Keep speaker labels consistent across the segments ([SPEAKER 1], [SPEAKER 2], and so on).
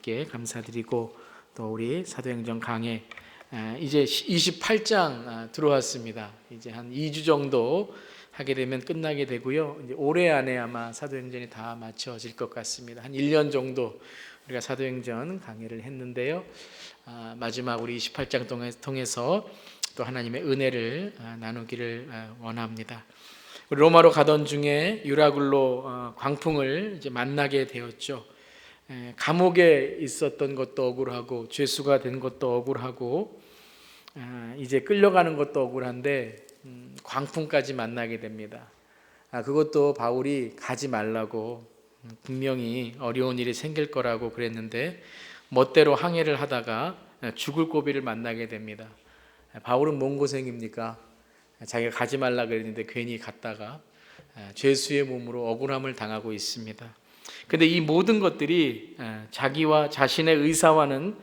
[SPEAKER 1] 하나님께 감사드리고, 또 우리 사도행전 강해 이제 28장 들어왔습니다. 이제 한 2주 정도 하게 되면 끝나게 되고요. 이제 올해 안에 아마 사도행전이 다 마쳐질 것 같습니다. 한 1년 정도 우리가 사도행전 강해를 했는데요. 마지막 우리 28장 통해서 또 하나님의 은혜를 나누기를 원합니다. 우리 로마로 가던 중에 유라굴로 광풍을 이제 만나게 되었죠. 감옥에 있었던 것도 억울하고 죄수가 된 것도 억울하고 이제 끌려가는 것도 억울한데 광풍까지 만나게 됩니다. 그것도 바울이 가지 말라고 분명히 어려운 일이 생길 거라고 그랬는데 멋대로 항해를 하다가 죽을 고비를 만나게 됩니다. 바울은 뭔 고생입니까? 자기가 가지 말라 그랬는데 괜히 갔다가 죄수의 몸으로 억울함을 당하고 있습니다. 근데 이 모든 것들이 자기와 자신의 의사와는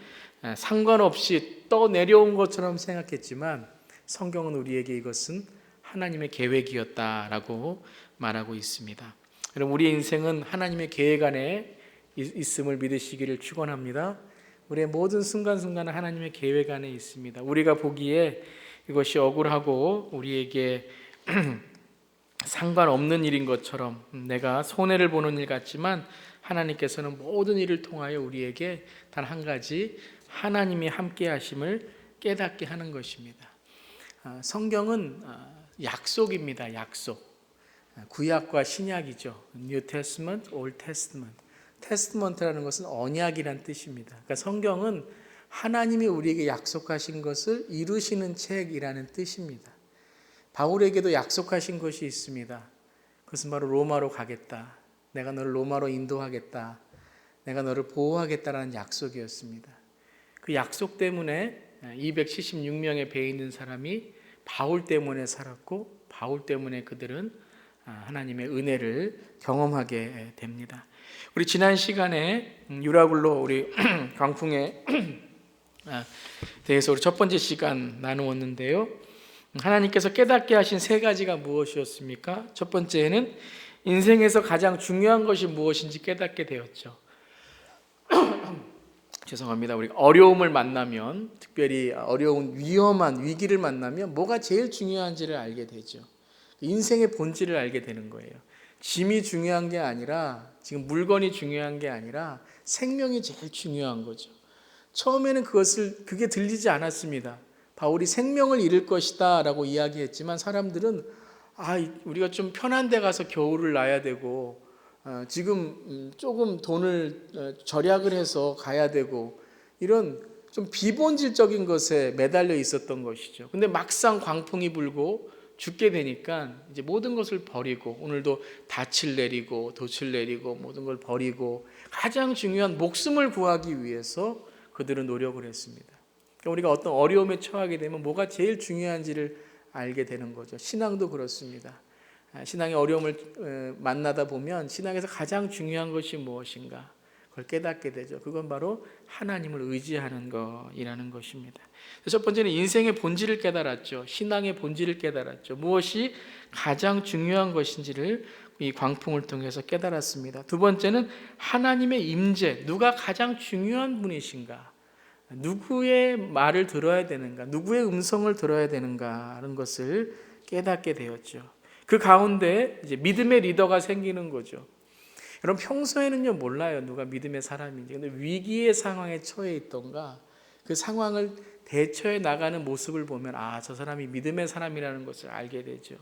[SPEAKER 1] 상관없이 떠내려온 것처럼 생각했지만 성경은 우리에게 이것은 하나님의 계획이었다라고 말하고 있습니다. 여러분, 우리의 인생은 하나님의 계획 안에 있음을 믿으시기를 축원합니다. 우리의 모든 순간순간은 하나님의 계획 안에 있습니다. 우리가 보기에 이것이 억울하고 우리에게 상관없는 일인 것처럼, 내가 손해를 보는 일 같지만 하나님께서는 모든 일을 통하여 우리에게 단 한 가지 하나님이 함께 하심을 깨닫게 하는 것입니다. 성경은 약속입니다. 약속. 구약과 신약이죠. New Testament, Old Testament. 테스트먼트라는 것은 언약이란 뜻입니다. 그러니까 성경은 하나님이 우리에게 약속하신 것을 이루시는 책이라는 뜻입니다. 바울에게도 약속하신 것이 있습니다. 그것은 바로 로마로 가겠다. 내가 너를 로마로 인도하겠다. 내가 너를 보호하겠다라는 약속이었습니다. 그 약속 때문에 276명의 배 있는 사람이 바울 때문에 살았고, 바울 때문에 그들은 하나님의 은혜를 경험하게 됩니다. 우리 지난 시간에 유라굴로 우리 광풍에 대해서 우리 첫 번째 시간 나누었는데요. 하나님께서 깨닫게 하신 세 가지가 무엇이었습니까? 첫 번째는 인생에서 가장 중요한 것이 무엇인지 깨닫게 되었죠. 죄송합니다. 우리 어려움을 만나면, 특별히 어려운 위험한 위기를 만나면 뭐가 제일 중요한지를 알게 되죠. 인생의 본질을 알게 되는 거예요. 짐이 중요한 게 아니라, 지금 물건이 중요한 게 아니라 생명이 제일 중요한 거죠. 처음에는 그게 들리지 않았습니다. 바울이 생명을 잃을 것이다 라고 이야기했지만 사람들은 우리가 좀 편한 데 가서 겨울을 나야 되고, 지금 조금 돈을 절약을 해서 가야 되고, 이런 좀 비본질적인 것에 매달려 있었던 것이죠. 근데 막상 광풍이 불고 죽게 되니까 이제 모든 것을 버리고, 오늘도 닻을 내리고 돛을 내리고 모든 걸 버리고 가장 중요한 목숨을 구하기 위해서 그들은 노력을 했습니다. 그러니까 우리가 어떤 어려움에 처하게 되면 뭐가 제일 중요한지를 알게 되는 거죠. 신앙도 그렇습니다. 신앙의 어려움을 만나다 보면 신앙에서 가장 중요한 것이 무엇인가, 그걸 깨닫게 되죠. 그건 바로 하나님을 의지하는 것이라는 것입니다. 첫 번째는 인생의 본질을 깨달았죠. 신앙의 본질을 깨달았죠. 무엇이 가장 중요한 것인지를 이 광풍을 통해서 깨달았습니다. 두 번째는 하나님의 임재, 누가 가장 중요한 분이신가, 누구의 말을 들어야 되는가, 누구의 음성을 들어야 되는가 하는 것을 깨닫게 되었죠. 그 가운데 이제 믿음의 리더가 생기는 거죠. 여러분, 평소에는요 몰라요 누가 믿음의 사람인지. 근데 위기의 상황에 처해 있던가 그 상황을 대처해 나가는 모습을 보면 저 사람이 믿음의 사람이라는 것을 알게 되죠.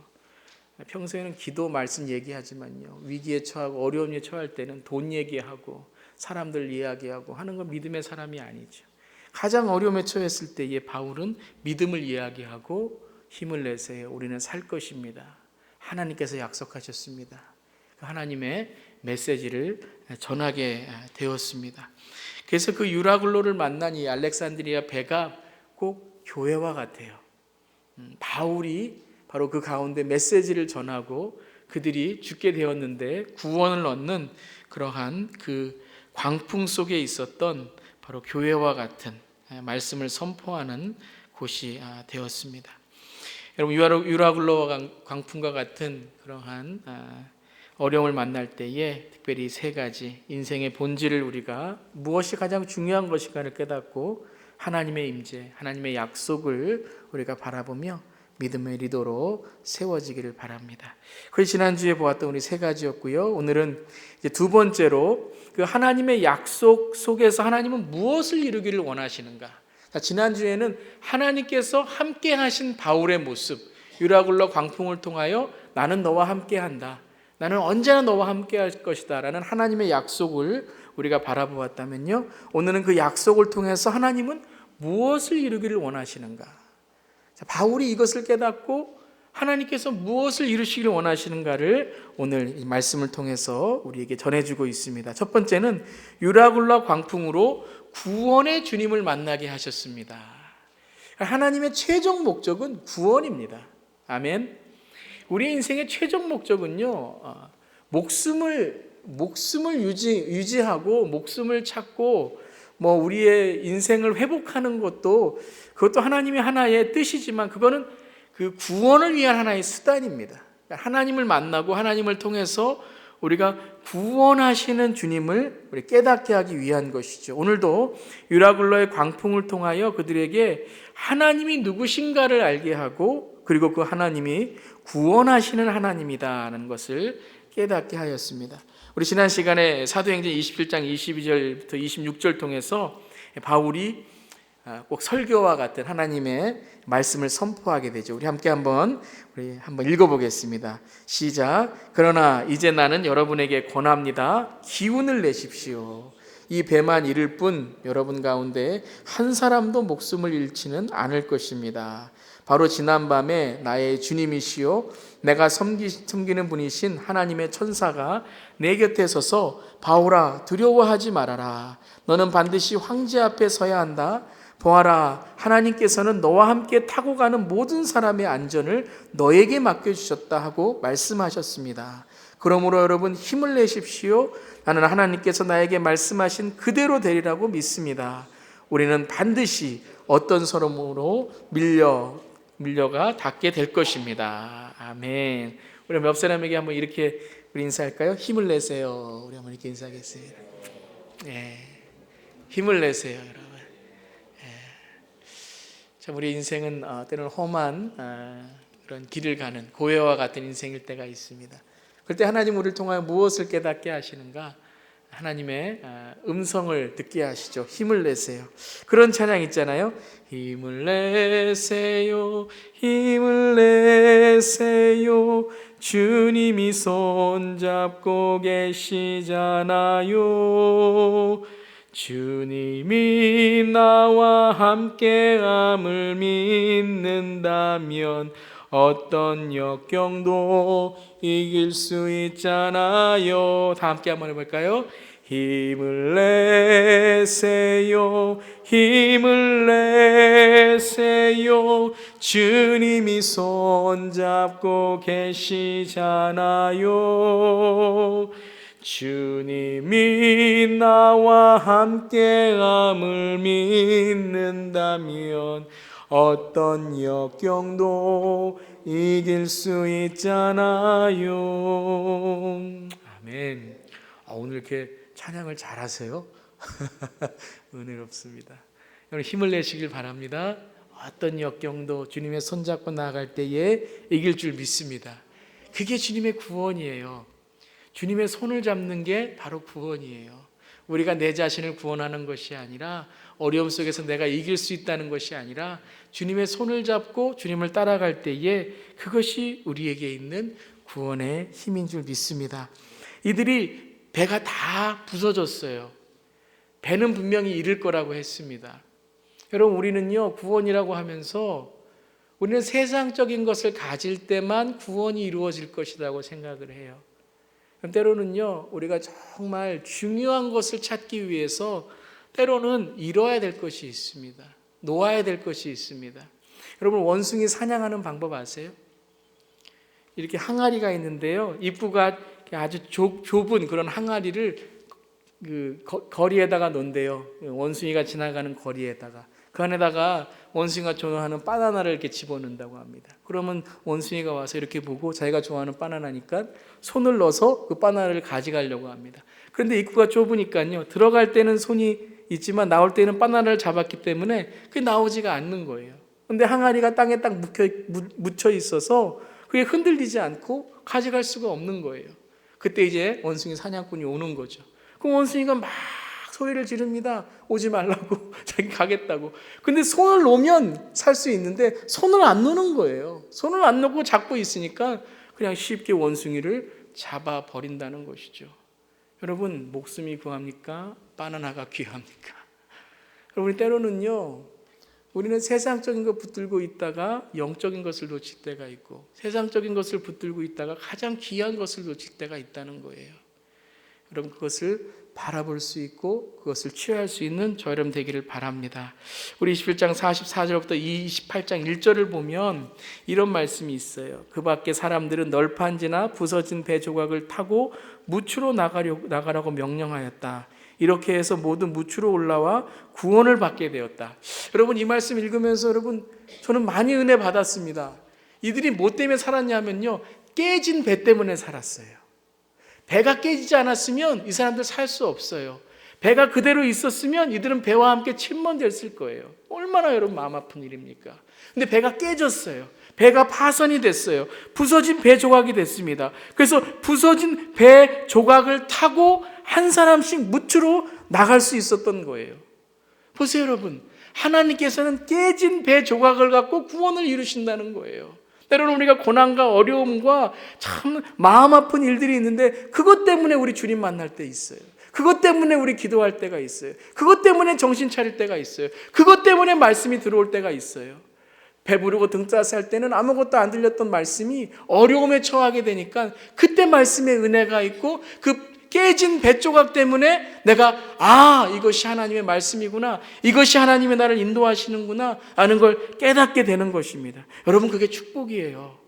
[SPEAKER 1] 평소에는 기도 말씀 얘기하지만요, 위기에 처하고 어려움에 처할 때는 돈 얘기하고 사람들 이야기하고 하는 건 믿음의 사람이 아니죠. 가장 어려움에 처했을 때에 바울은 믿음을 이야기하고 힘을 내세요. 우리는 살 것입니다. 하나님께서 약속하셨습니다. 하나님의 메시지를 전하게 되었습니다. 그래서 그 유라굴로를 만난 이 알렉산드리아 배가 꼭 교회와 같아요. 바울이 바로 그 가운데 메시지를 전하고 그들이 죽게 되었는데 구원을 얻는 그러한 그 광풍 속에 있었던 바로 교회와 같은 말씀을 선포하는 곳이 되었습니다. 여러분, 유라굴로와 광풍과 같은 그러한 어려움을 만날 때에 특별히 세 가지 인생의 본질을 우리가 무엇이 가장 중요한 것인가를 깨닫고 하나님의 임재, 하나님의 약속을 우리가 바라보며 믿음의 리더로 세워지기를 바랍니다. 그것이 지난주에 보았던 우리 세 가지였고요. 오늘은 이제 두 번째로 그 하나님의 약속 속에서 하나님은 무엇을 이루기를 원하시는가. 지난주에는 하나님께서 함께 하신 바울의 모습, 유라굴로 광풍을 통하여 나는 너와 함께 한다, 나는 언제나 너와 함께 할 것이다 라는 하나님의 약속을 우리가 바라보았다면요, 오늘은 그 약속을 통해서 하나님은 무엇을 이루기를 원하시는가. 바울이 이것을 깨닫고 하나님께서 무엇을 이루시기를 원하시는가를 오늘 이 말씀을 통해서 우리에게 전해주고 있습니다. 첫 번째는 유라굴라 광풍으로 구원의 주님을 만나게 하셨습니다. 하나님의 최종 목적은 구원입니다. 아멘. 우리의 인생의 최종 목적은요, 목숨을 유지하고 목숨을 찾고 우리의 인생을 회복하는 그것도 하나님의 하나의 뜻이지만 그거는 그 구원을 위한 하나의 수단입니다. 하나님을 만나고 하나님을 통해서 우리가 구원하시는 주님을 우리 깨닫게 하기 위한 것이죠. 오늘도 유라굴로의 광풍을 통하여 그들에게 하나님이 누구신가를 알게 하고, 그리고 그 하나님이 구원하시는 하나님이다라는 것을 깨닫게 하였습니다. 우리 지난 시간에 사도행전 27장 22절부터 26절 통해서 바울이 꼭 설교와 같은 하나님의 말씀을 선포하게 되죠. 우리 함께 한번 읽어보겠습니다. 시작. 그러나 이제 나는 여러분에게 권합니다. 기운을 내십시오. 이 배만 이를 뿐 여러분 가운데 한 사람도 목숨을 잃지는 않을 것입니다. 바로 지난밤에 나의 주님이시요 내가 섬기는 분이신 하나님의 천사가 내 곁에 서서 바울아 두려워하지 말아라. 너는 반드시 황제 앞에 서야 한다. 보아라, 하나님께서는 너와 함께 타고 가는 모든 사람의 안전을 너에게 맡겨주셨다 하고 말씀하셨습니다. 그러므로 여러분 힘을 내십시오. 나는 하나님께서 나에게 말씀하신 그대로 되리라고 믿습니다. 우리는 반드시 어떤 서름으로 밀려가 닿게 될 것입니다. 아멘. 우리 옆 사람에게 한번 이렇게 우리 인사할까요? 힘을 내세요. 우리 한번 이렇게 인사하겠습니다. 힘을 내세요, 여러분. 참 우리 인생은 때로는 험한 그런 길을 가는 고해와 같은 인생일 때가 있습니다. 그럴 때 하나님 우리를 통하여 무엇을 깨닫게 하시는가? 하나님의 음성을 듣게 하시죠. 힘을 내세요. 그런 찬양 있잖아요. 힘을 내세요, 힘을 내세요. 주님이 손잡고 계시잖아요. 주님이 나와 함께함을 믿는다면 어떤 역경도 이길 수 있잖아요. 다 함께 한번 해볼까요? 힘을 내세요, 힘을 내세요. 주님이 손잡고 계시잖아요. 주님이 나와 함께함을 믿는다면 어떤 역경도 이길 수 있잖아요. 아멘. 오늘 이렇게 찬양을 잘하세요. 은혜롭습니다. 여러분 힘을 내시길 바랍니다. 어떤 역경도 주님의 손잡고 나아갈 때에 이길 줄 믿습니다. 그게 주님의 구원이에요. 주님의 손을 잡는 게 바로 구원이에요. 우리가 내 자신을 구원하는 것이 아니라, 어려움 속에서 내가 이길 수 있다는 것이 아니라 주님의 손을 잡고 주님을 따라갈 때에 그것이 우리에게 있는 구원의 힘인 줄 믿습니다. 이들이 배가 다 부서졌어요. 배는 분명히 잃을 거라고 했습니다. 여러분 우리는요, 구원이라고 하면서 우리는 세상적인 것을 가질 때만 구원이 이루어질 것이라고 생각을 해요. 때로는요, 우리가 정말 중요한 것을 찾기 위해서 때로는 잃어야 될 것이 있습니다. 놓아야 될 것이 있습니다. 여러분 원숭이 사냥하는 방법 아세요? 이렇게 항아리가 있는데요, 입구가 아주 좁은 그런 항아리를 거리에다가 놓은대요. 원숭이가 지나가는 거리에다가. 그 안에다가 원숭이가 좋아하는 바나나를 이렇게 집어넣는다고 합니다. 그러면 원숭이가 와서 이렇게 보고 자기가 좋아하는 바나나니까 손을 넣어서 그 바나나를 가져가려고 합니다. 그런데 입구가 좁으니까요, 들어갈 때는 손이 있지만 나올 때는 바나나를 잡았기 때문에 그게 나오지가 않는 거예요. 그런데 항아리가 땅에 딱 묻혀 있어서 그게 흔들리지 않고 가져갈 수가 없는 거예요. 그때 이제 원숭이 사냥꾼이 오는 거죠. 그 원숭이가 막 소리를 지릅니다. 오지 말라고, 자기 가겠다고. 근데 손을 놓으면 살 수 있는데 손을 안 놓는 거예요. 손을 안 놓고 잡고 있으니까 그냥 쉽게 원숭이를 잡아 버린다는 것이죠. 여러분, 목숨이 구합니까? 바나나가 귀합니까? 여러분, 때로는요, 우리는 세상적인 것 붙들고 있다가 영적인 것을 놓칠 때가 있고, 세상적인 것을 붙들고 있다가 가장 귀한 것을 놓칠 때가 있다는 거예요. 여러분, 그것을 바라볼 수 있고 그것을 취할 수 있는 저 여러분 되기를 바랍니다. 우리 21장 44절부터 28장 1절을 보면 이런 말씀이 있어요. 그 밖에 사람들은 널판지나 부서진 배 조각을 타고 무추로 나가라고 명령하였다. 이렇게 해서 모든 무추로 올라와 구원을 받게 되었다. 여러분, 이 말씀 읽으면서 여러분, 저는 많이 은혜 받았습니다. 이들이 뭐 때문에 살았냐면요, 깨진 배 때문에 살았어요. 배가 깨지지 않았으면 이 사람들 살 수 없어요. 배가 그대로 있었으면 이들은 배와 함께 침몰됐을 거예요. 얼마나 여러분 마음 아픈 일입니까? 근데 배가 깨졌어요. 배가 파손이 됐어요. 부서진 배 조각이 됐습니다. 그래서 부서진 배 조각을 타고 한 사람씩 무추로 나갈 수 있었던 거예요. 보세요, 여러분. 하나님께서는 깨진 배 조각을 갖고 구원을 이루신다는 거예요. 때로는 우리가 고난과 어려움과 참 마음 아픈 일들이 있는데 그것 때문에 우리 주님 만날 때 있어요. 그것 때문에 우리 기도할 때가 있어요. 그것 때문에 정신 차릴 때가 있어요. 그것 때문에 말씀이 들어올 때가 있어요. 배부르고 등 짜서 할 때는 아무것도 안 들렸던 말씀이 어려움에 처하게 되니까 그때 말씀의 은혜가 있고 그 깨진 뱃조각 때문에 내가 이것이 하나님의 말씀이구나, 이것이 하나님의 나를 인도하시는구나 하는 걸 깨닫게 되는 것입니다. 여러분, 그게 축복이에요.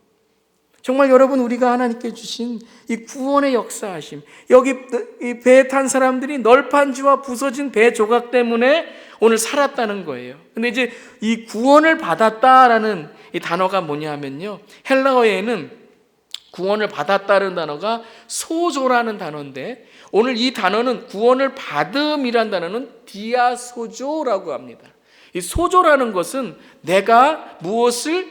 [SPEAKER 1] 정말 여러분, 우리가 하나님께 주신 이 구원의 역사하심, 여기 이 배에 탄 사람들이 널판지와 부서진 배 조각 때문에 오늘 살았다는 거예요. 근데 이제 이 구원을 받았다라는 이 단어가 뭐냐면요, 헬라어에는 구원을 받았다는 단어가 소조라는 단어인데, 오늘 이 단어는 구원을 받음이라는 단어는 디아소조라고 합니다. 이 소조라는 것은 내가 무엇을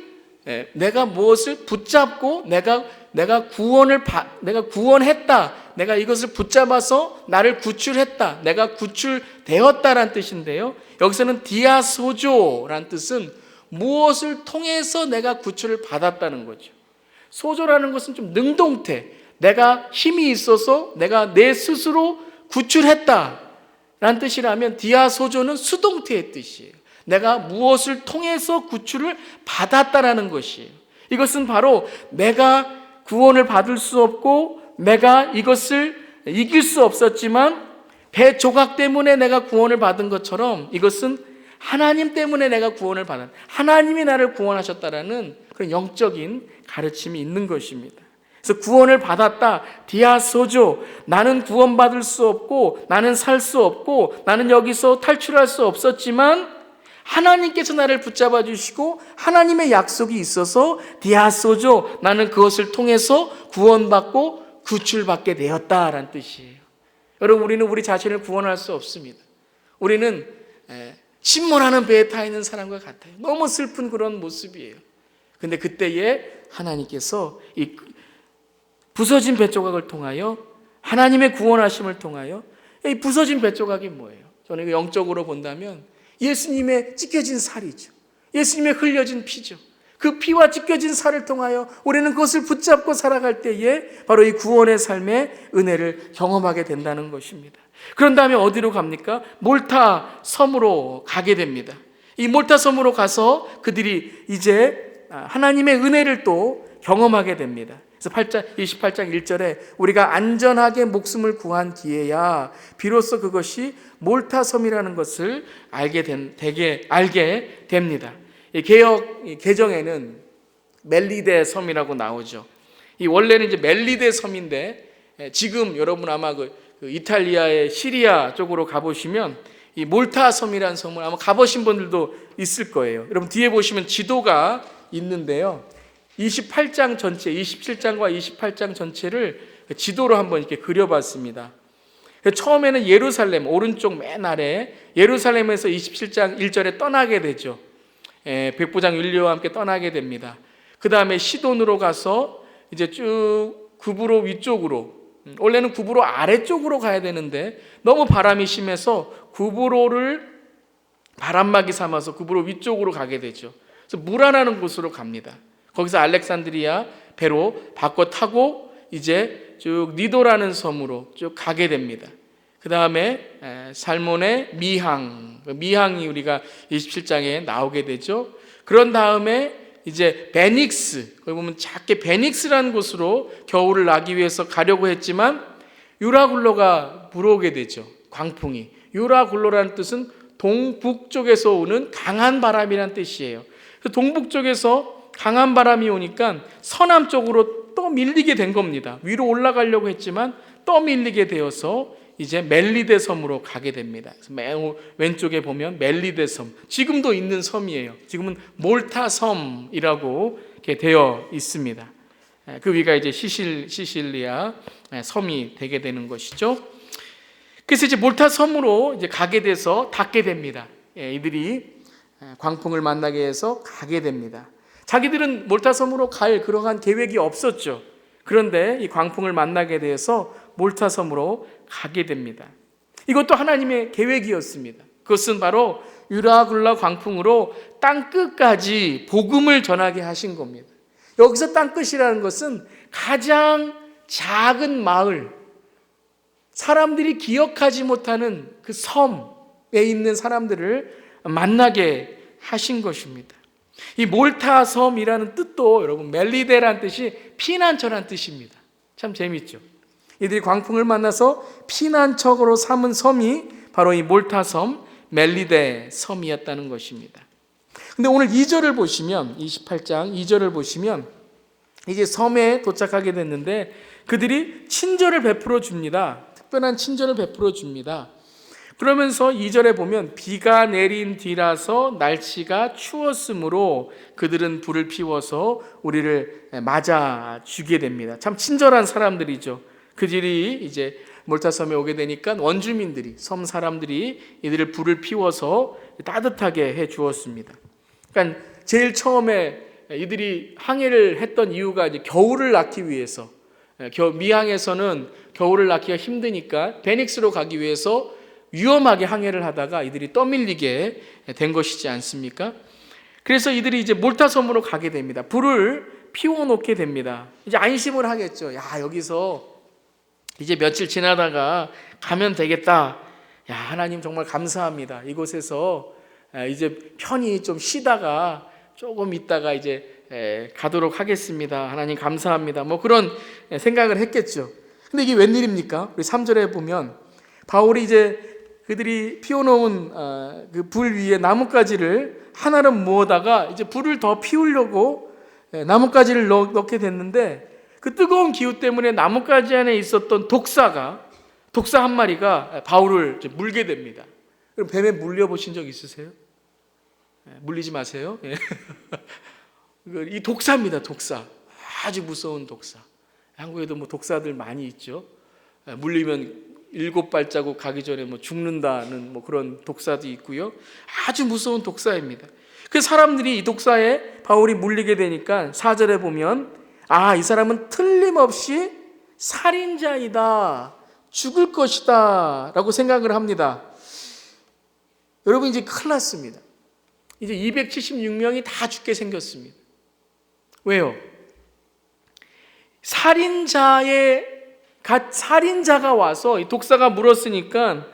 [SPEAKER 1] 붙잡고 내가 구원했다, 내가 이것을 붙잡아서 나를 구출했다, 내가 구출되었다라는 뜻인데요, 여기서는 디아소조라는 뜻은 무엇을 통해서 내가 구출을 받았다는 거죠. 소조라는 것은 좀 능동태, 내가 힘이 있어서 내가 내 스스로 구출했다라는 뜻이라면, 디아소조는 수동태의 뜻이에요. 내가 무엇을 통해서 구출을 받았다라는 것이에요. 이것은 바로 내가 구원을 받을 수 없고 내가 이것을 이길 수 없었지만 배 조각 때문에 내가 구원을 받은 것처럼, 이것은 하나님 때문에 내가 구원을 받은, 하나님이 나를 구원하셨다라는 그런 영적인 가르침이 있는 것입니다. 그래서 구원을 받았다, 디아소조, 나는 구원받을 수 없고 나는 살 수 없고 나는 여기서 탈출할 수 없었지만 하나님께서 나를 붙잡아 주시고 하나님의 약속이 있어서 디아소조, 나는 그것을 통해서 구원받고 구출받게 되었다라는 뜻이에요. 여러분, 우리는 우리 자신을 구원할 수 없습니다. 우리는 침몰하는 배에 타 있는 사람과 같아요. 너무 슬픈 그런 모습이에요. 근데 그때에 하나님께서 이 부서진 뱃조각을 통하여, 하나님의 구원하심을 통하여, 이 부서진 뱃조각이 뭐예요? 저는 영적으로 본다면 예수님의 찢겨진 살이죠. 예수님의 흘려진 피죠. 그 피와 찢겨진 살을 통하여 우리는 그것을 붙잡고 살아갈 때에 바로 이 구원의 삶의 은혜를 경험하게 된다는 것입니다. 그런 다음에 어디로 갑니까? 몰타 섬으로 가게 됩니다. 이 몰타 섬으로 가서 그들이 이제 하나님의 은혜를 또 경험하게 됩니다. 그래서 28장 1절에 우리가 안전하게 목숨을 구한 뒤에야 비로소 그것이 몰타 섬이라는 것을 알게 됩니다. 이 개정에는 멜리데 섬이라고 나오죠. 이 원래는 이제 멜리데 섬인데 지금 여러분 아마 그 이탈리아의 시리아 쪽으로 가보시면 이 몰타 섬이라는 섬을 아마 가보신 분들도 있을 거예요. 여러분 뒤에 보시면 지도가 있는데요. 28장 전체, 27장과 28장 전체를 지도로 한번 이렇게 그려봤습니다. 처음에는 예루살렘, 오른쪽 맨 아래 예루살렘에서 27장 1절에 떠나게 되죠. 백부장 율리오와 함께 떠나게 됩니다. 그 다음에 시돈으로 가서 이제 쭉 구브로 위쪽으로, 원래는 구브로 아래쪽으로 가야 되는데 너무 바람이 심해서 구브로를 바람막이 삼아서 구브로 위쪽으로 가게 되죠. 그래서 무라라는 곳으로 갑니다. 거기서 알렉산드리아 배로 바꿔 타고 이제 쭉 니도라는 섬으로 쭉 가게 됩니다. 그 다음에 살몬의 미항이 우리가 27장에 나오게 되죠. 그런 다음에 이제 베닉스, 거기 보면 작게 베닉스라는 곳으로 겨울을 나기 위해서 가려고 했지만 유라굴로가 불어오게 되죠. 광풍이. 유라굴로라는 뜻은 동북쪽에서 오는 강한 바람이란 뜻이에요. 동북쪽에서 강한 바람이 오니까 서남 쪽으로 떠밀리게 된 겁니다. 위로 올라가려고 했지만 떠밀리게 되어서 이제 멜리데 섬으로 가게 됩니다. 맨 왼쪽에 보면 멜리데 섬, 지금도 있는 섬이에요. 지금은 몰타 섬이라고 이렇게 되어 있습니다. 그 위가 이제 시실리아 섬이 되게 되는 것이죠. 그래서 이제 몰타 섬으로 이제 가게 돼서 닿게 됩니다. 이들이 광풍을 만나게 해서 가게 됩니다. 자기들은 몰타 섬으로 갈 그러한 계획이 없었죠. 그런데 이 광풍을 만나게 돼서 몰타 섬으로 가게 됩니다. 이것도 하나님의 계획이었습니다. 그것은 바로 유라굴라 광풍으로 땅 끝까지 복음을 전하게 하신 겁니다. 여기서 땅 끝이라는 것은 가장 작은 마을, 사람들이 기억하지 못하는 그 섬에 있는 사람들을 만나게 하신 것입니다. 이 몰타 섬이라는 뜻도 여러분 멜리데라는 뜻이 피난처라는 뜻입니다. 참 재밌죠. 이들이 광풍을 만나서 피난처로 삼은 섬이 바로 이 몰타 섬, 멜리데 섬이었다는 것입니다. 근데 오늘 2절을 보시면 28장 2절을 보시면 이제 섬에 도착하게 됐는데 그들이 친절을 베풀어 줍니다. 특별한 친절을 베풀어 줍니다. 그러면서 2절에 보면 비가 내린 뒤라서 날씨가 추웠으므로 그들은 불을 피워서 우리를 맞아 주게 됩니다. 참 친절한 사람들이죠. 그들이 이제 몰타섬에 오게 되니까 원주민들이, 섬 사람들이 이들을 불을 피워서 따뜻하게 해 주었습니다. 그러니까 제일 처음에 이들이 항해를 했던 이유가 이제 겨울을 낳기 위해서, 미항에서는 겨울을 낳기가 힘드니까 베닉스로 가기 위해서 위험하게 항해를 하다가 이들이 떠밀리게 된 것이지 않습니까? 그래서 이들이 이제 몰타섬으로 가게 됩니다. 불을 피워놓게 됩니다. 이제 안심을 하겠죠. 야, 여기서 이제 며칠 지나다가 가면 되겠다. 야, 하나님 정말 감사합니다. 이곳에서 이제 편히 좀 쉬다가 조금 있다가 이제 가도록 하겠습니다. 하나님 감사합니다. 뭐 그런 생각을 했겠죠. 근데 이게 웬일입니까? 우리 3절에 보면 바울이 이제 그들이 피워놓은 그 불 위에 나뭇가지를 하나를 모으다가 이제 불을 더 피우려고 나뭇가지를 넣게 됐는데 그 뜨거운 기후 때문에 나뭇가지 안에 있었던 독사 한 마리가 바울을 물게 됩니다. 그럼 뱀에 물려보신 적 있으세요? 물리지 마세요. 이 독사입니다. 독사. 아주 무서운 독사. 한국에도 뭐 독사들 많이 있죠. 물리면 7발자국 가기 전에 뭐 죽는다는 뭐 그런 독사도 있고요. 아주 무서운 독사입니다. 그 사람들이 이 독사에 바울이 물리게 되니까 4절에 보면 이 사람은 틀림없이 살인자이다, 죽을 것이다 라고 생각을 합니다. 여러분 이제 큰일 났습니다. 이제 276명이 다 죽게 생겼습니다. 왜요? 살인자가 와서 이 독사가 물었으니까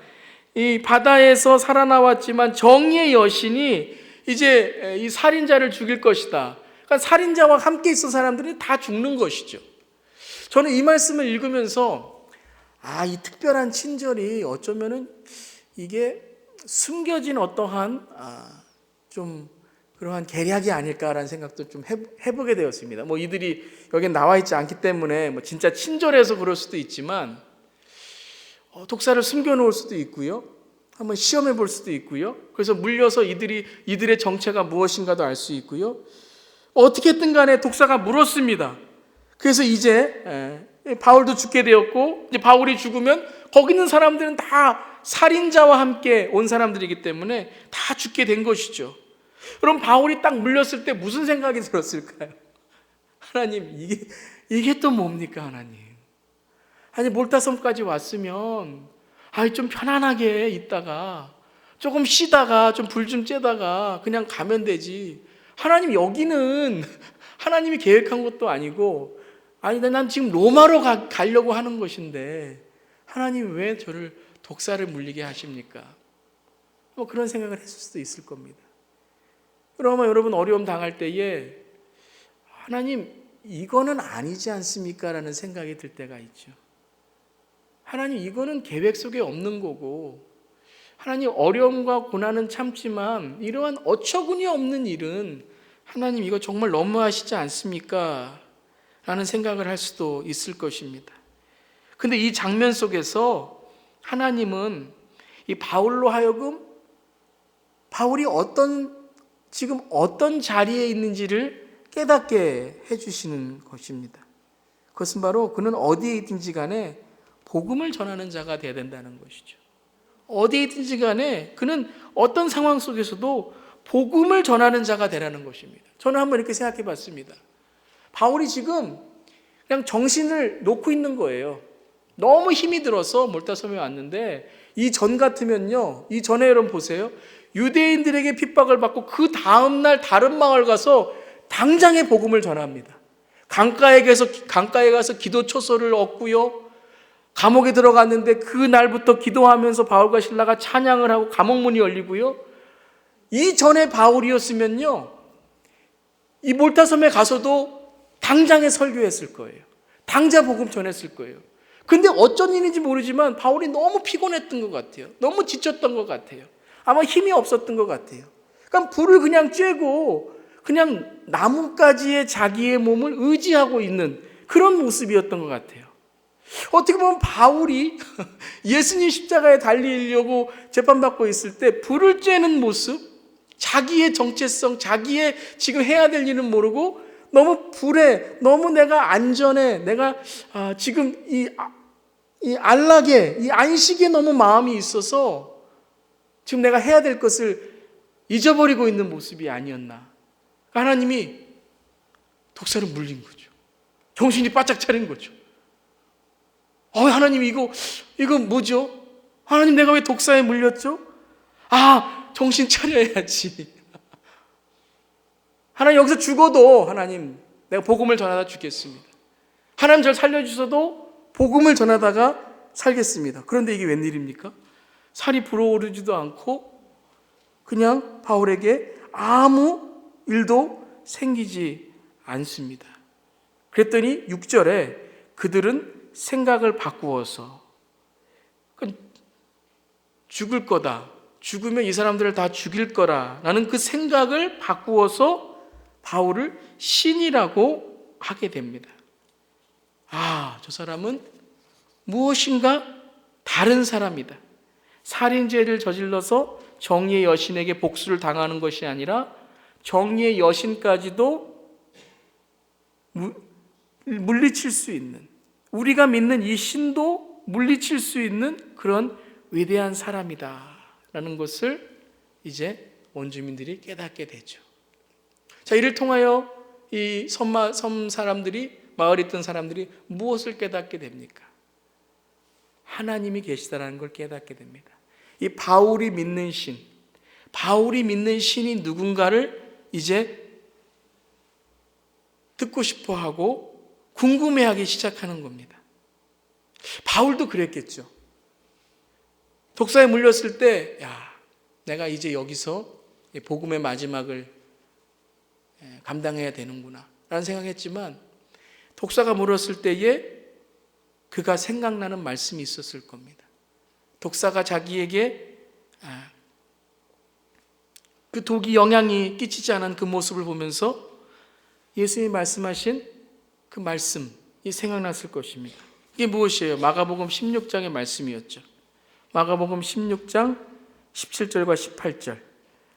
[SPEAKER 1] 이 바다에서 살아나왔지만 정의의 여신이 이제 이 살인자를 죽일 것이다. 그러니까 살인자와 함께 있던 사람들이 다 죽는 것이죠. 저는 이 말씀을 읽으면서 이 특별한 친절이 어쩌면은 이게 숨겨진 어떠한 좀 그러한 계략이 아닐까라는 생각도 좀 해보게 되었습니다. 뭐 이들이 여기 나와 있지 않기 때문에 뭐 진짜 친절해서 그럴 수도 있지만 독사를 숨겨놓을 수도 있고요. 한번 시험해 볼 수도 있고요. 그래서 물려서 이들의 정체가 무엇인가도 알 수 있고요. 어떻게든 간에 독사가 물었습니다. 그래서 이제 바울도 죽게 되었고, 이제 바울이 죽으면 거기 있는 사람들은 다 살인자와 함께 온 사람들이기 때문에 다 죽게 된 것이죠. 그럼 바울이 딱 물렸을 때 무슨 생각이 들었을까요? 하나님, 이게 또 뭡니까, 하나님? 아니, 몰타섬까지 왔으면 좀 편안하게 있다가 조금 쉬다가 좀 불 좀 쬐다가 그냥 가면 되지. 하나님, 여기는 하나님이 계획한 것도 아니고, 난 지금 로마로 가려고 하는 것인데 하나님 왜 저를 독사를 물리게 하십니까? 그런 생각을 했을 수도 있을 겁니다. 그러면 여러분, 어려움 당할 때에 하나님, 이거는 아니지 않습니까? 라는 생각이 들 때가 있죠. 하나님, 이거는 계획 속에 없는 거고, 하나님, 어려움과 고난은 참지만 이러한 어처구니 없는 일은 하나님, 이거 정말 너무하시지 않습니까? 라는 생각을 할 수도 있을 것입니다. 근데 이 장면 속에서 하나님은 이 바울로 하여금 바울이 지금 어떤 자리에 있는지를 깨닫게 해주시는 것입니다. 그것은 바로 그는 어디에 있든지 간에 복음을 전하는 자가 되어야 된다는 것이죠. 어디에 있든지 간에 그는 어떤 상황 속에서도 복음을 전하는 자가 되라는 것입니다. 저는 한번 이렇게 생각해 봤습니다. 바울이 지금 그냥 정신을 놓고 있는 거예요. 너무 힘이 들어서 몰타섬에 왔는데, 이 전 같으면요, 이 전에 여러분 보세요. 유대인들에게 핍박을 받고 그 다음날 다른 마을 가서 당장에 복음을 전합니다. 강가에 가서 기도 초소를 얻고요. 감옥에 들어갔는데 그 날부터 기도하면서 바울과 실라가 찬양을 하고 감옥문이 열리고요. 이 전에 바울이었으면요, 이 몰타섬에 가서도 당장에 설교했을 거예요. 당장 복음 전했을 거예요. 근데 어쩐 일인지 모르지만 바울이 너무 피곤했던 것 같아요. 너무 지쳤던 것 같아요. 아마 힘이 없었던 것 같아요. 그러니까 불을 그냥 쬐고 그냥 나뭇가지에 자기의 몸을 의지하고 있는 그런 모습이었던 것 같아요. 어떻게 보면 바울이 예수님 십자가에 달리려고 재판받고 있을 때 불을 쬐는 모습, 자기의 정체성, 자기의 지금 해야 될 일은 모르고 너무 불에, 너무 내가 안전해, 내가 지금 이 안락에, 이 안식에 너무 마음이 있어서 지금 내가 해야 될 것을 잊어버리고 있는 모습이 아니었나. 하나님이 독사를 물린 거죠. 정신이 바짝 차린 거죠. 하나님, 이거 뭐죠? 하나님, 내가 왜 독사에 물렸죠? 정신 차려야지. 하나님, 여기서 죽어도 하나님, 내가 복음을 전하다 죽겠습니다. 하나님, 저를 살려주셔도 복음을 전하다가 살겠습니다. 그런데 이게 웬일입니까? 살이 불어오르지도 않고 그냥 바울에게 아무 일도 생기지 않습니다. 그랬더니 6절에 그들은 생각을 바꾸어서 죽을 거다, 죽으면 이 사람들을 다 죽일 거라라는 그 생각을 바꾸어서 바울을 신이라고 하게 됩니다. 저 사람은 무엇인가 다른 사람이다. 살인죄를 저질러서 정의의 여신에게 복수를 당하는 것이 아니라 정의의 여신까지도 물리칠 수 있는, 우리가 믿는 이 신도 물리칠 수 있는 그런 위대한 사람이다라는 것을 이제 원주민들이 깨닫게 되죠. 자, 이를 통하여 이 섬 사람들이, 마을에 있던 사람들이 무엇을 깨닫게 됩니까? 하나님이 계시다라는 걸 깨닫게 됩니다. 이 바울이 믿는 신이 누군가를 이제 듣고 싶어하고 궁금해하기 시작하는 겁니다. 바울도 그랬겠죠. 독사에 물렸을 때, 내가 이제 여기서 복음의 마지막을 감당해야 되는구나 라는 생각했지만, 독사가 물었을 때에 그가 생각나는 말씀이 있었을 겁니다. 독사가 자기에게 그 독이 영향이 끼치지 않은 그 모습을 보면서 예수님이 말씀하신 그 말씀이 생각났을 것입니다. 이게 무엇이에요? 마가복음 16장의 말씀이었죠. 마가복음 16장 17절과 18절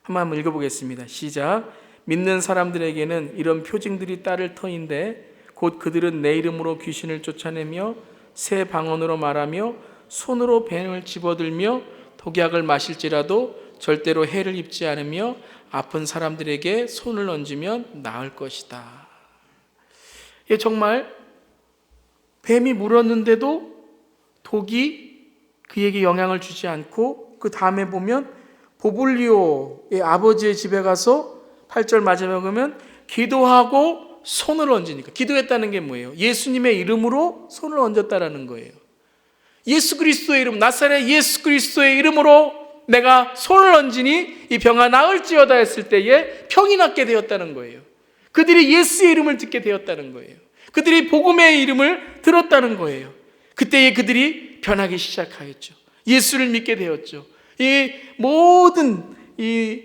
[SPEAKER 1] 한번 읽어보겠습니다. 시작. 믿는 사람들에게는 이런 표징들이 따를 터인데 곧 그들은 내 이름으로 귀신을 쫓아내며 새 방언으로 말하며 손으로 뱀을 집어들며 독약을 마실지라도 절대로 해를 입지 않으며 아픈 사람들에게 손을 얹으면 나을 것이다. 이게 정말 뱀이 물었는데도 독이 그에게 영향을 주지 않고, 그 다음에 보면 보블리오의 아버지의 집에 가서 8절 마지막에 보면 기도하고 손을 얹으니까, 기도했다는 게 뭐예요? 예수님의 이름으로 손을 얹었다라는 거예요. 예수 그리스도의 이름, 나사렛 예수 그리스도의 이름으로 내가 손을 얹으니 이 병아 나을지어다 했을 때에 병이 낫게 되었다는 거예요. 그들이 예수의 이름을 듣게 되었다는 거예요. 그들이 복음의 이름을 들었다는 거예요. 그때에 그들이 변하기 시작하였죠. 예수를 믿게 되었죠. 이 모든 이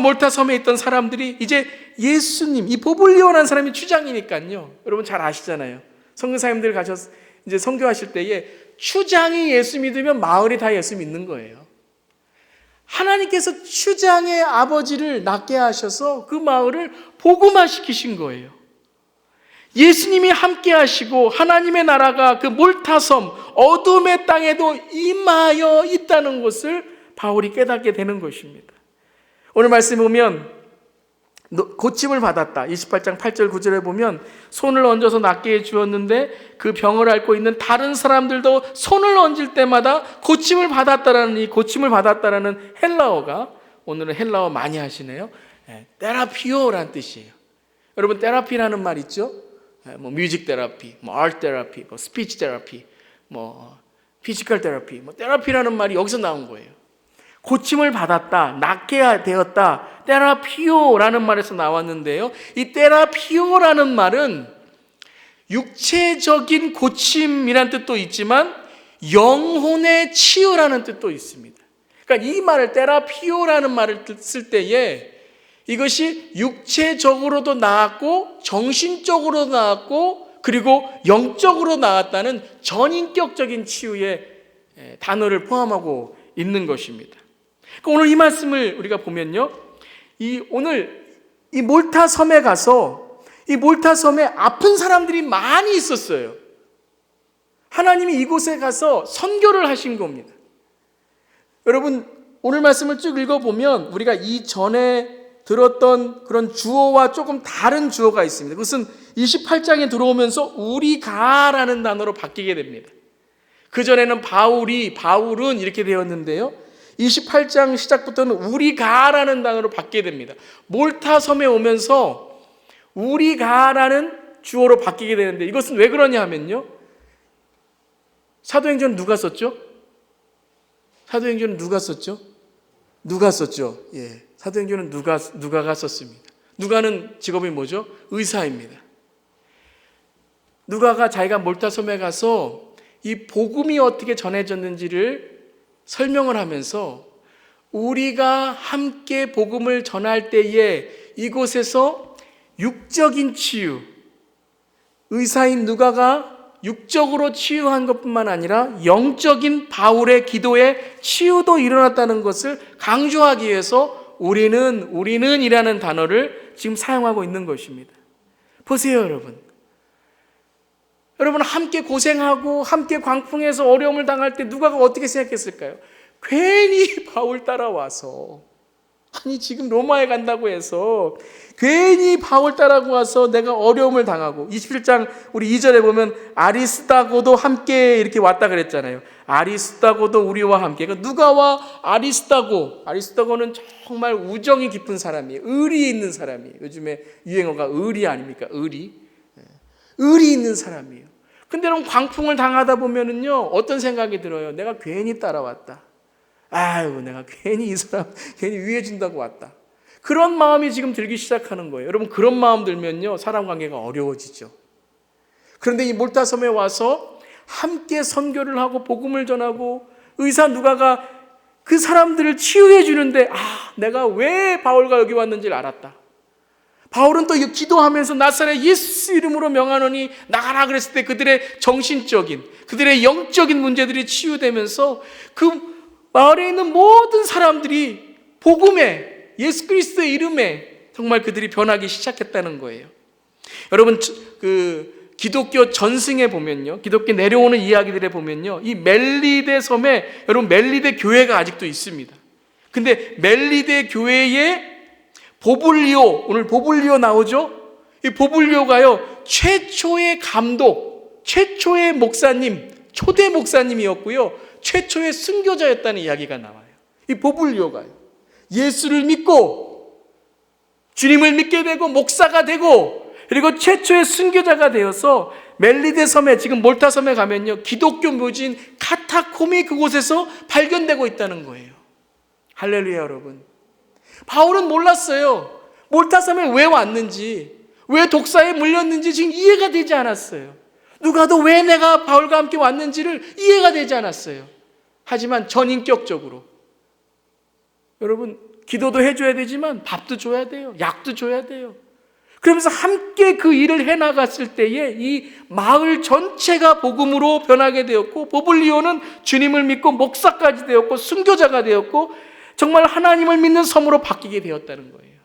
[SPEAKER 1] 몰타 섬에 있던 사람들이 이제 예수님, 이 보블리오라는 사람이 추장이니까요. 여러분 잘 아시잖아요. 선교사님들 가셔서 이제 선교하실 때에 추장이 예수 믿으면 마을이 다 예수 믿는 거예요. 하나님께서 추장의 아버지를 낫게 하셔서 그 마을을 복음화시키신 거예요. 예수님이 함께 하시고 하나님의 나라가 그 몰타섬 어둠의 땅에도 임하여 있다는 것을 바울이 깨닫게 되는 것입니다. 오늘 말씀에 보면 고침을 받았다. 28장 8절 9절에 보면 손을 얹어서 낫게 해주었는데 그 병을 앓고 있는 다른 사람들도 손을 얹을 때마다 고침을 받았다라는, 이 고침을 받았다라는 헬라어가, 오늘은 헬라어 많이 하시네요. 테라피오라는 뜻이에요. 여러분 테라피라는 말 있죠? 뭐 뮤직 테라피, 뭐 아트 테라피, 뭐 스피치 테라피, 뭐 피지컬 테라피, 뭐 테라피라는 말이 여기서 나온 거예요. 고침을 받았다, 낫게 되었다, 테라피오라는 말에서 나왔는데요. 이 테라피오라는 말은 육체적인 고침이라는 뜻도 있지만 영혼의 치유라는 뜻도 있습니다. 그러니까 이 말을, 테라피오라는 말을 쓸 때에 이것이 육체적으로도 나았고 정신적으로도 나았고 그리고 영적으로 나았다는 전인격적인 치유의 단어를 포함하고 있는 것입니다. 그러니까 오늘 이 말씀을 우리가 보면요, 오늘 이 몰타 섬에 가서 이 몰타 섬에 아픈 사람들이 많이 있었어요. 하나님이 이곳에 가서 선교를 하신 겁니다. 여러분 오늘 말씀을 쭉 읽어보면 우리가 이전에 들었던 그런 주어와 조금 다른 주어가 있습니다. 그것은 28장에 들어오면서 우리가라는 단어로 바뀌게 됩니다. 그전에는 바울은 이렇게 되었는데요, 28장 시작부터는 우리가라는 단어로 바뀌게 됩니다. 몰타 섬에 오면서 우리가라는 주어로 바뀌게 되는데, 이것은 왜 그러냐 하면요, 사도행전은 누가 썼죠? 사도행전은 누가 썼죠? 누가 썼죠? 예, 사도행전은 누가가 썼습니다. 누가는 직업이 뭐죠? 의사입니다. 누가가 자기가 몰타 섬에 가서 이 복음이 어떻게 전해졌는지를 설명을 하면서 우리가 함께 복음을 전할 때에 이곳에서 육적인 치유, 의사인 누가가 육적으로 치유한 것뿐만 아니라 영적인 바울의 기도에 치유도 일어났다는 것을 강조하기 위해서 우리는이라는 단어를 지금 사용하고 있는 것입니다. 보세요, 여러분 함께 고생하고 함께 광풍에서 어려움을 당할 때 누가가 어떻게 생각했을까요? 괜히 바울 따라와서, 아니 지금 로마에 간다고 해서 괜히 바울 따라와서 내가 어려움을 당하고, 27장 우리 2절에 보면 아리스다고도 함께 이렇게 왔다 그랬잖아요. 아리스다고도 우리와 함께. 그러니까 누가와 아리스다고는 정말 우정이 깊은 사람이에요. 의리 있는 사람이에요. 요즘에 유행어가 의리 아닙니까? 의리 있는 사람이에요. 근데 여러분 광풍을 당하다 보면은요, 어떤 생각이 들어요? 내가 괜히 따라왔다. 아이고, 내가 괜히 이 사람 괜히 위해 준다고 왔다. 그런 마음이 지금 들기 시작하는 거예요. 여러분 그런 마음 들면요, 사람 관계가 어려워지죠. 그런데 이 몰타 섬에 와서 함께 선교를 하고 복음을 전하고 의사 누가가 그 사람들을 치유해 주는데, 내가 왜 바울과 여기 왔는지를 알았다. 바울은 또 기도하면서 나사렛 예수 이름으로 명하노니 나가라 그랬을 때 그들의 정신적인, 그들의 영적인 문제들이 치유되면서 그 마을에 있는 모든 사람들이 복음에, 예수 그리스도의 이름에 정말 그들이 변하기 시작했다는 거예요. 여러분, 그 기독교 전승에 보면요, 기독교 내려오는 이야기들에 보면요, 이 멜리데 섬에 여러분 멜리데 교회가 아직도 있습니다. 근데 멜리데 교회에 보블리오, 오늘 보블리오 나오죠? 이 보블리오가요, 최초의 감독, 최초의 목사님, 초대 목사님이었고요, 최초의 순교자였다는 이야기가 나와요. 이 보블리오가요, 예수를 믿고 주님을 믿게 되고 목사가 되고 그리고 최초의 순교자가 되어서 멜리데 섬에, 지금 몰타 섬에 가면요, 기독교 묘지인 카타콤이 그곳에서 발견되고 있다는 거예요. 할렐루야. 여러분, 바울은 몰랐어요. 몰타 섬에 왜 왔는지, 왜 독사에 물렸는지 지금 이해가 되지 않았어요. 누가도 왜 내가 바울과 함께 왔는지를 이해가 되지 않았어요. 하지만 전인격적으로, 여러분, 기도도 해줘야 되지만 밥도 줘야 돼요. 약도 줘야 돼요. 그러면서 함께 그 일을 해나갔을 때에 이 마을 전체가 복음으로 변하게 되었고, 보블리오는 주님을 믿고 목사까지 되었고 순교자가 되었고 정말 하나님을 믿는 섬으로 바뀌게 되었다는 거예요.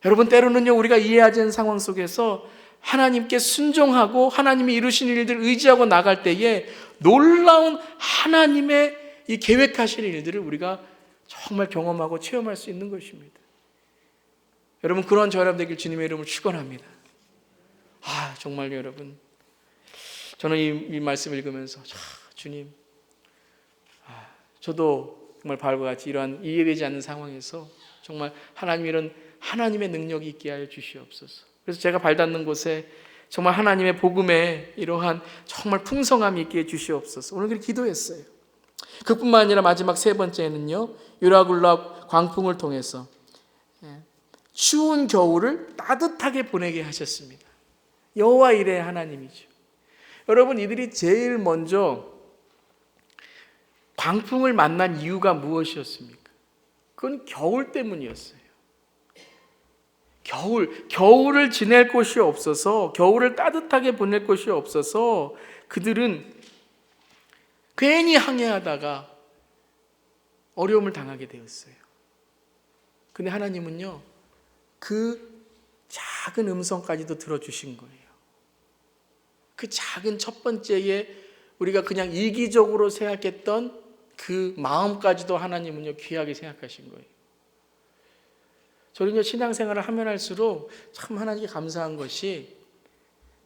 [SPEAKER 1] 여러분, 때로는요, 우리가 이해하지 않는 상황 속에서 하나님께 순종하고 하나님이 이루신 일들을 의지하고 나갈 때에 놀라운 하나님의 이 계획하신 일들을 우리가 정말 경험하고 체험할 수 있는 것입니다. 여러분, 그런 저 여러분 되길 주님의 이름으로 축원합니다. 정말 여러분, 저는 이 말씀을 읽으면서 주님, 저도 정말 바울과 같이 이러한 이해되지 않는 상황에서 정말 하나님, 이런 하나님의 능력이 있게 하여 주시옵소서. 그래서 제가 발닿는 곳에 정말 하나님의 복음에 이러한 정말 풍성함이 있게 해 주시옵소서. 오늘 그렇게 기도했어요. 그뿐만 아니라 마지막 세 번째는요, 유라굴라 광풍을 통해서 추운 겨울을 따뜻하게 보내게 하셨습니다. 여호와 이레 하나님이죠. 여러분, 이들이 제일 먼저 광풍을 만난 이유가 무엇이었습니까? 그건 겨울 때문이었어요. 겨울을 지낼 곳이 없어서, 겨울을 따뜻하게 보낼 곳이 없어서 그들은 괜히 항해하다가 어려움을 당하게 되었어요. 근데 하나님은요, 그 작은 음성까지도 들어주신 거예요. 그 작은 첫 번째에 우리가 그냥 이기적으로 생각했던 그 마음까지도 하나님은요, 귀하게 생각하신 거예요. 저는요, 신앙생활을 하면 할수록 참 하나님께 감사한 것이,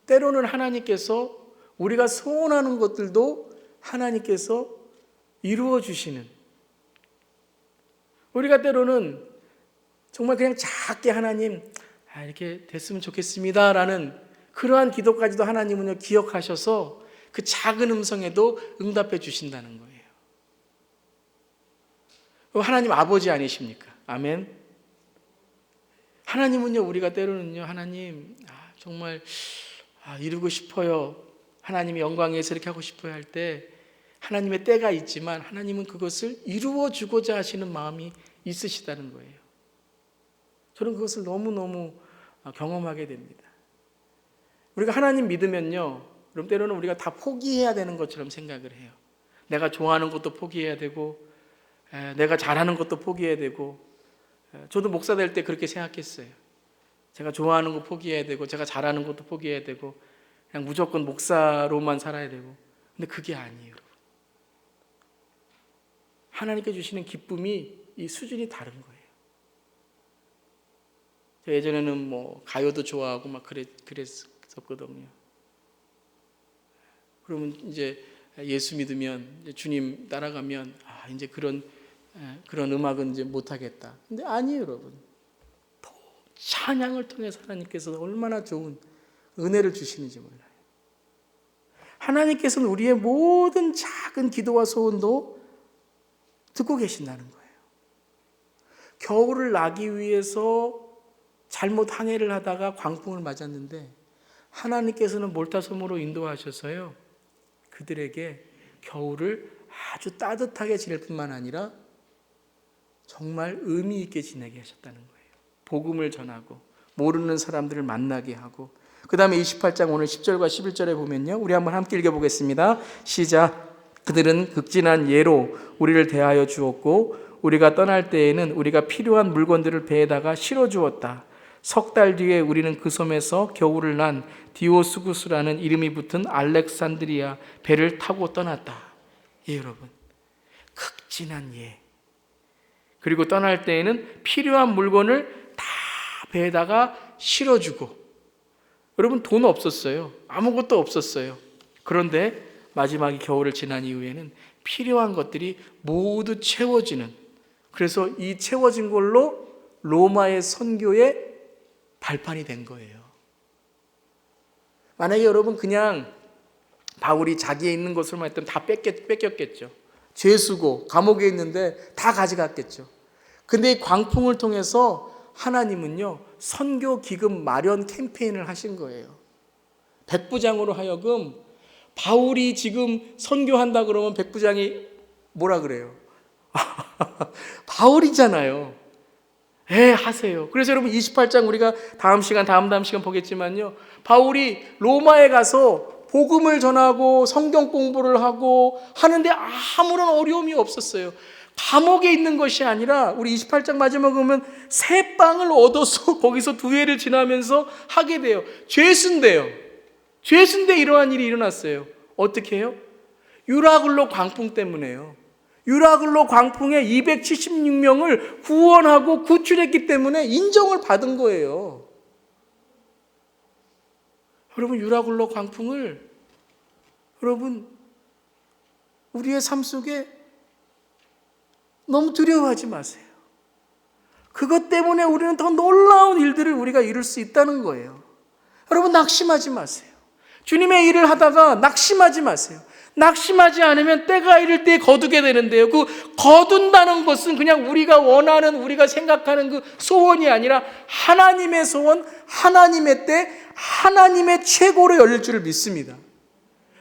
[SPEAKER 1] 때로는 하나님께서 우리가 소원하는 것들도 하나님께서 이루어 주시는, 우리가 때로는 정말 그냥 작게 하나님, 이렇게 됐으면 좋겠습니다 라는 그러한 기도까지도 하나님은요, 기억하셔서 그 작은 음성에도 응답해 주신다는 거예요. 하나님 아버지 아니십니까? 아멘. 하나님은요, 우리가 때로는요, 하나님, 정말 이루고 싶어요, 하나님이 영광에 위해서 이렇게 하고 싶어요 할 때 하나님의 때가 있지만 하나님은 그것을 이루어 주고자 하시는 마음이 있으시다는 거예요. 저는 그것을 너무너무 경험하게 됩니다. 우리가 하나님 믿으면요, 그럼 때로는 우리가 다 포기해야 되는 것처럼 생각을 해요. 내가 좋아하는 것도 포기해야 되고, 내가 잘하는 것도 포기해야 되고, 저도 목사 될 때 그렇게 생각했어요. 제가 좋아하는 거 포기해야 되고, 제가 잘하는 것도 포기해야 되고, 그냥 무조건 목사로만 살아야 되고. 근데 그게 아니에요, 여러분. 하나님께 주시는 기쁨이 이 수준이 다른 거예요. 제가 예전에는 가요도 좋아하고 막 그랬었거든요. 그러면 이제 예수 믿으면, 이제 주님 따라가면 이제 그런 음악은 이제 못하겠다. 근데 아니에요, 여러분. 더 찬양을 통해서 하나님께서 얼마나 좋은 은혜를 주시는지 몰라요. 하나님께서는 우리의 모든 작은 기도와 소원도 듣고 계신다는 거예요. 겨울을 나기 위해서 잘못 항해를 하다가 광풍을 맞았는데 하나님께서는 몰타섬으로 인도하셔서요, 그들에게 겨울을 아주 따뜻하게 지낼 뿐만 아니라 정말 의미 있게 지내게 하셨다는 거예요. 복음을 전하고 모르는 사람들을 만나게 하고, 그 다음에 28장 오늘 10절과 11절에 보면요, 우리 한번 함께 읽어보겠습니다. 시작. 그들은 극진한 예로 우리를 대하여 주었고 우리가 떠날 때에는 우리가 필요한 물건들을 배에다가 실어 주었다. 석 달 뒤에 우리는 그 섬에서 겨울을 난 디오스구스라는 이름이 붙은 알렉산드리아 배를 타고 떠났다. 예, 여러분, 극진한 예. 그리고 떠날 때에는 필요한 물건을 다 배에다가 실어주고, 여러분 돈 없었어요. 아무것도 없었어요. 그런데 마지막에 겨울을 지난 이후에는 필요한 것들이 모두 채워지는, 그래서 이 채워진 걸로 로마의 선교의 발판이 된 거예요. 만약에 여러분 그냥 바울이 자기에 있는 것으로만 했다면 다 뺏겼겠죠. 죄수고 감옥에 있는데 다 가져갔겠죠. 근데 이 광풍을 통해서 하나님은요, 선교 기금 마련 캠페인을 하신 거예요. 백부장으로 하여금, 바울이 지금 선교한다 그러면 백부장이 뭐라 그래요? 바울이잖아요. 하세요. 그래서 여러분 28장 우리가 다음 시간 보겠지만요, 바울이 로마에 가서 복음을 전하고 성경 공부를 하고 하는데 아무런 어려움이 없었어요. 감옥에 있는 것이 아니라 우리 28장 마지막에 보면 새 빵을 얻어서 거기서 두 해를 지나면서 하게 돼요. 죄수인데 이러한 일이 일어났어요. 어떻게 해요? 유라굴로 광풍 때문에요. 유라굴로 광풍에 276명을 구원하고 구출했기 때문에 인정을 받은 거예요. 여러분, 유라굴로 광풍을 여러분 우리의 삶 속에 너무 두려워하지 마세요. 그것 때문에 우리는 더 놀라운 일들을 우리가 이룰 수 있다는 거예요. 여러분, 낙심하지 마세요. 주님의 일을 하다가 낙심하지 마세요. 낙심하지 않으면 때가 이를 때 거두게 되는데요, 그 거둔다는 것은 그냥 우리가 원하는, 우리가 생각하는 그 소원이 아니라 하나님의 소원, 하나님의 때, 하나님의 최고로 열릴 줄을 믿습니다.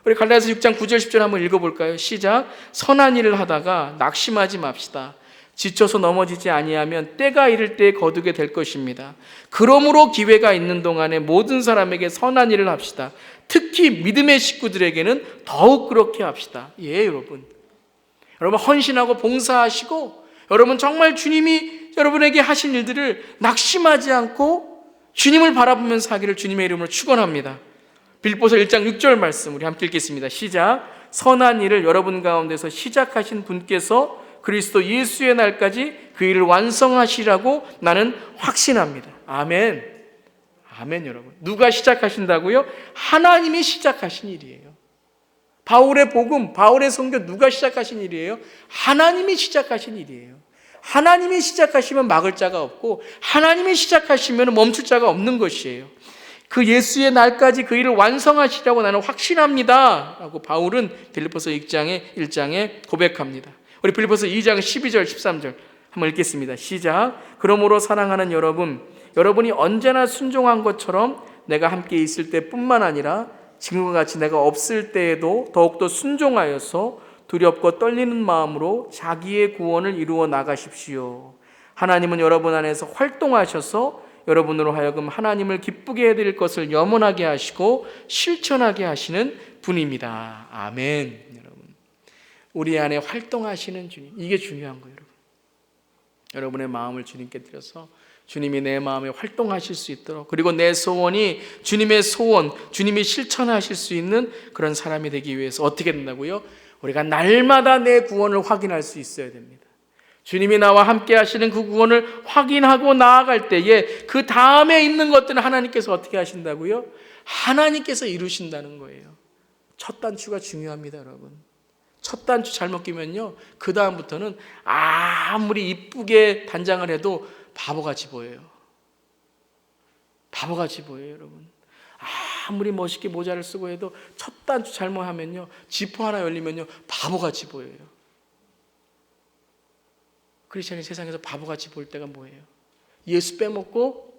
[SPEAKER 1] 우리 갈라디아서 6장 9절 10절 한번 읽어볼까요? 시작. 선한 일을 하다가 낙심하지 맙시다. 지쳐서 넘어지지 아니하면 때가 이를 때 거두게 될 것입니다. 그러므로 기회가 있는 동안에 모든 사람에게 선한 일을 합시다. 특히 믿음의 식구들에게는 더욱 그렇게 합시다. 예, 여러분 헌신하고 봉사하시고, 여러분 정말 주님이 여러분에게 하신 일들을 낙심하지 않고 주님을 바라보면서 하기를 주님의 이름으로 축원합니다. 빌립보서 1장 6절 말씀 우리 함께 읽겠습니다. 시작. 선한 일을 여러분 가운데서 시작하신 분께서 그리스도 예수의 날까지 그 일을 완성하시라고 나는 확신합니다. 아멘. 아멘. 여러분, 누가 시작하신다고요? 하나님이 시작하신 일이에요. 바울의 복음, 바울의 선교 누가 시작하신 일이에요? 하나님이 시작하신 일이에요. 하나님이 시작하시면 막을 자가 없고, 하나님이 시작하시면 멈출 자가 없는 것이에요. 그 예수의 날까지 그 일을 완성하시라고 나는 확신합니다 라고 바울은 빌립보서 1장에 고백합니다. 우리 빌립보서 2장 12절 13절 한번 읽겠습니다. 시작. 그러므로 사랑하는 여러분이 언제나 순종한 것처럼 내가 함께 있을 때뿐만 아니라 지금과 같이 내가 없을 때에도 더욱더 순종하여서 두렵고 떨리는 마음으로 자기의 구원을 이루어 나가십시오. 하나님은 여러분 안에서 활동하셔서 여러분으로 하여금 하나님을 기쁘게 해드릴 것을 염원하게 하시고 실천하게 하시는 분입니다. 아멘. 여러분, 우리 안에 활동하시는 주님, 이게 중요한 거예요. 여러분의 마음을 주님께 드려서 주님이 내 마음에 활동하실 수 있도록, 그리고 내 소원이 주님의 소원, 주님이 실천하실 수 있는 그런 사람이 되기 위해서 어떻게 된다고요? 우리가 날마다 내 구원을 확인할 수 있어야 됩니다. 주님이 나와 함께 하시는 그 구원을 확인하고 나아갈 때에 그 다음에 있는 것들은 하나님께서 어떻게 하신다고요? 하나님께서 이루신다는 거예요. 첫 단추가 중요합니다, 여러분. 첫 단추 잘못 끼면요, 그 다음부터는 아무리 이쁘게 단장을 해도 바보같이 보여요. 바보같이 보여요, 여러분. 아무리 멋있게 모자를 쓰고 해도 첫 단추 잘못하면요, 지퍼 하나 열리면요, 바보같이 보여요. 크리스천이 세상에서 바보같이 볼 때가 뭐예요? 예수 빼먹고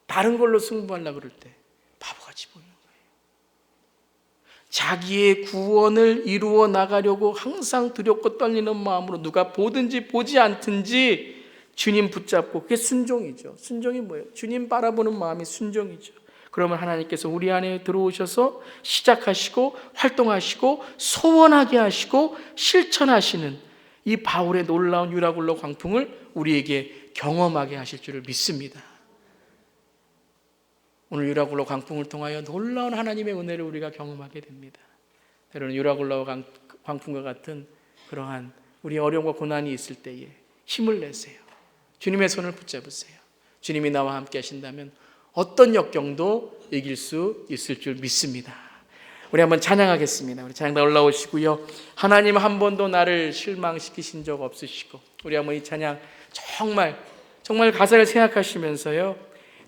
[SPEAKER 1] 다른 걸로 승부하려고 그럴 때 바보같이 보이는 거예요. 자기의 구원을 이루어 나가려고 항상 두렵고 떨리는 마음으로 누가 보든지 보지 않든지 주님 붙잡고, 그게 순종이죠. 순종이 뭐예요? 주님 바라보는 마음이 순종이죠. 그러면 하나님께서 우리 안에 들어오셔서 시작하시고 활동하시고 소원하게 하시고 실천하시는 이 바울의 놀라운 유라굴로 광풍을 우리에게 경험하게 하실 줄을 믿습니다. 오늘 유라굴로 광풍을 통하여 놀라운 하나님의 은혜를 우리가 경험하게 됩니다. 때로는 유라굴로 광풍과 같은 그러한 우리 어려움과 고난이 있을 때에 힘을 내세요. 주님의 손을 붙잡으세요. 주님이 나와 함께 하신다면 어떤 역경도 이길 수 있을 줄 믿습니다. 우리 한번 찬양하겠습니다. 우리 찬양 다 올라오시고요. 하나님 한 번도 나를 실망시키신 적 없으시고, 우리 한번 이 찬양 정말 가사를 생각하시면서요,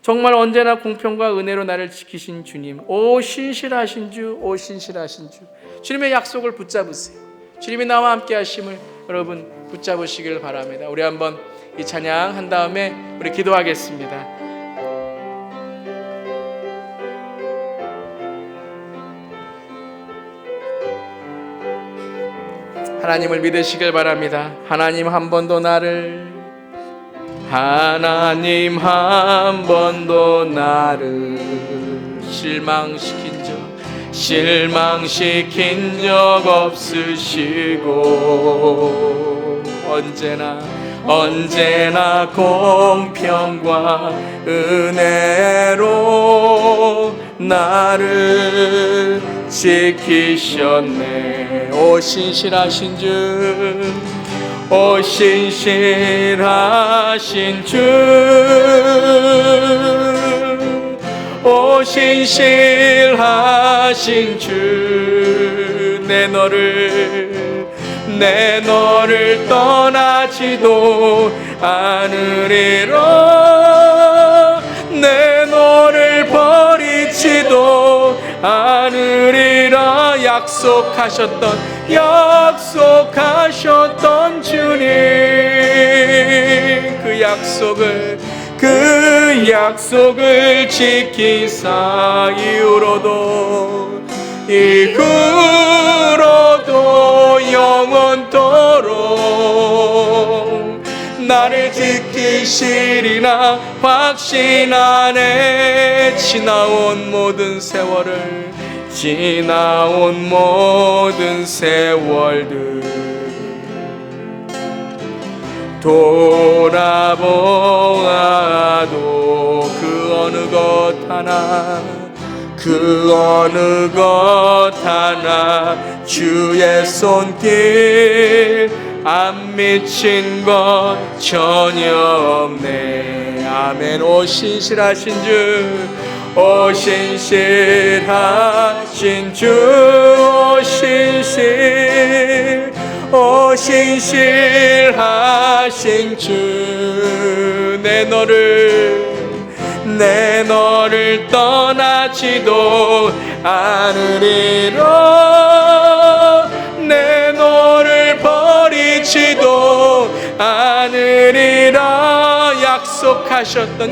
[SPEAKER 1] 정말 언제나 공평과 은혜로 나를 지키신 주님, 오 신실하신 주, 오 신실하신 주, 주님의 약속을 붙잡으세요. 주님이 나와 함께 하심을 여러분 붙잡으시길 바랍니다. 우리 한번 이 찬양 한 다음에 우리 기도하겠습니다. 하나님을 믿으시길 바랍니다. 하나님 한 번도 나를 실망시킨 적 없으시고, 언제나 공평과 은혜로 나를 지키셨네. 오 신실하신 주, 오 신실하신 주, 오 신실하신 주, 내 너를 떠나지도 않으리라, 내 너를 버리지도 않으리라. 약속하셨던 주님, 그 약속을 지키사 이후로도 영원토록 나를 지키시리라 확신하네. 지나온 모든 세월들 돌아보아도 그 어느 것 하나 주의 손길 안 미친 것 전혀 없네. 아멘. 오 신실하신 주, 오 신실하신 주, 오 신실하신 주, 내 너를 떠나지도 않으리라, 내 너를 버리지도 않으리라. 약속하셨던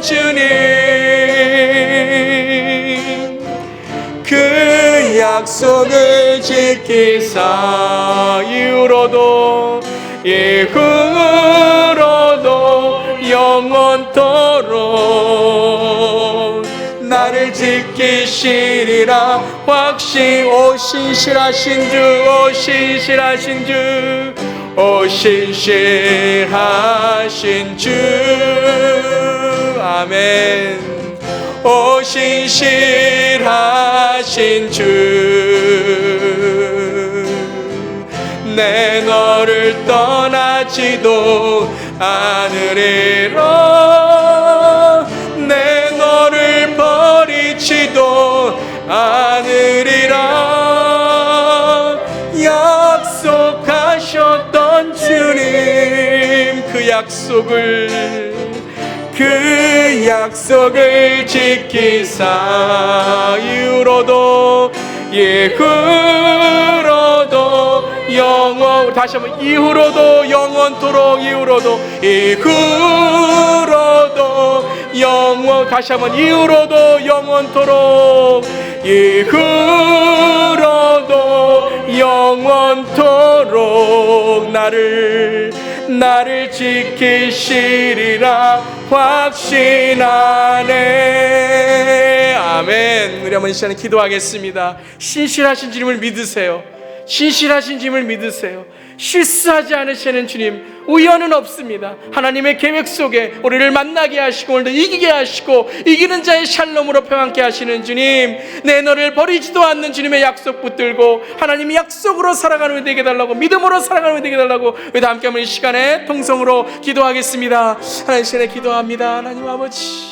[SPEAKER 1] 주님, 그 약속을 지키사 이후로도 영원토록 나를 지키시리라 확신. 오 신실하신 주, 오 신실하신 주, 오 신실하신 주, 아멘. 오 신실하신 주, 내 너를 떠나지도 않으리라, 내 너를 버리지도 않으리라. 약속하셨던 주님, 그 약속을 지키사 이후로도 다시 한번 이후로도 영원토록, 다시 한번 이후로도 영원토록, 이후로도 영원토록 나를 지키시리라 확신하네. 아멘. 우리 한번 이 시간에 기도하겠습니다. 신실하신 주님을 믿으세요. 신실하신 주님을 믿으세요. 실수하지 않으시는 주님, 우연은 없습니다. 하나님의 계획 속에 우리를 만나게 하시고 오늘도 이기게 하시고 이기는 자의 샬롬으로 평안케 하시는 주님, 내 너를 버리지도 않는 주님의 약속 붙들고 하나님이 약속으로 살아가는 우리 되게 달라고, 믿음으로 살아가는 우리 되게 달라고 우리 다 함께 한번 이 시간에 통성으로 기도하겠습니다. 하나님, 이 시간에 기도합니다. 하나님 아버지,